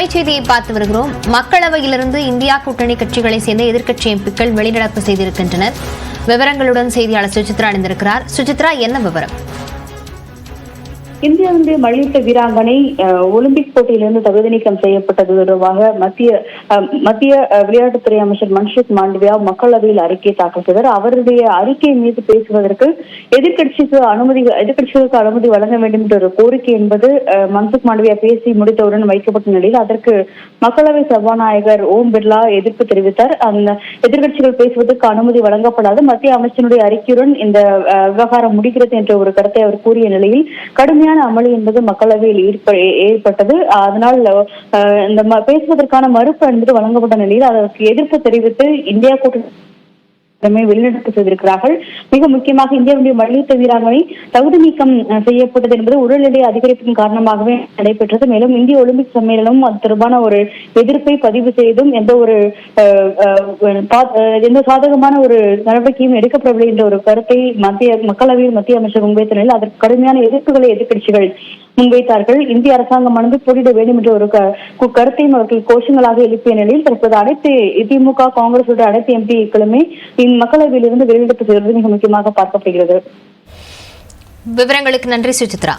அண்மை செய்தியை பார்த்து வருகிறோம். மக்களவையிலிருந்து இந்தியா கூட்டணி கட்சிகளை சேர்ந்த எதிர்க்கட்சி எம்பிக்கள் வெளிநடப்பு செய்திருக்கின்றனர். விவரங்களுடன் செய்தியாளர் சுசித்ரா இணைந்திருக்கிறார். சுசித்ரா, என்ன விவரம்? இந்தியாவுடைய மல்யுத்த வீராங்கனை ஒலிம்பிக் போட்டியிலிருந்து தகுதி நீக்கம் செய்யப்பட்டது தொடர்பாக மத்திய விளையாட்டுத்துறை அமைச்சர் மன்சுக் மாண்டவியா மக்களவையில் அறிக்கை தாக்கல் செய்தார். அவருடைய அறிக்கை மீது பேசுவதற்கு எதிர்க்கட்சிகளுக்கு அனுமதி வழங்க வேண்டும் என்ற ஒரு கோரிக்கை என்பது மன்சுக் மாண்டவியா பேசி முடித்தவுடன் வைக்கப்பட்ட நிலையில் அதற்கு மக்களவை சபாநாயகர் ஓம் பிர்லா எதிர்ப்பு தெரிவித்தார். அந்த எதிர்க்கட்சிகள் பேசுவதற்கு அனுமதி வழங்கப்படாது, மத்திய அமைச்சருடைய அறிக்கையுடன் இந்த விவகாரம் முடிகிறது என்ற ஒரு கருத்தை அவர் கூறிய நிலையில் கடுமையான அமளி என்பது மக்களவையில் ஏற்பட்டது. அதனால் இந்த பேசுவதற்கான மறுப்பு என்பது வழங்கப்பட்ட நிலையில் அதற்கு எதிர்ப்பு தெரிவித்து இந்தியா கூட்டணி வெளிநடப்பு செய்திருக்கிறார்கள். மிக முக்கியமாக இந்தியாவுடைய மல்யுத்த வீராங்கனை தகுதி நீக்கம் செய்யப்பட்டது என்பது உடல் எடை அதிகரிப்பின் காரணமாகவே நடைபெற்றது. மேலும் இந்திய ஒலிம்பிக் சம்மேளனம் அது தொடர்பான ஒரு எதிர்ப்பை பதிவு செய்தும் எந்த சாதகமான ஒரு நடவடிக்கையும் எடுக்கப்படவில்லை என்ற ஒரு கருத்தை மக்களவையில் மத்திய அமைச்சர் முன்வைத்த நிலையில் அதற்கு கடுமையான எதிர்ப்புகளை எதிர்க்கட்சிகள் முன்வைத்தார்கள். இந்திய அரசாங்கம் போட்டியிட வேண்டும் என்ற ஒரு கருத்தையும் அவர்கள் கோஷங்களாக எழுப்பிய நிலையில் தற்போது அனைத்து திமுக காங்கிரஸ் உடைய அனைத்து எம்பிக்களுமே மக்களவையிலிருந்து வெளிநடப்பு செய்வது மிக முக்கியமாக பார்க்கப்படுகிறது. விவரங்களுக்கு நன்றி சுசித்ரா.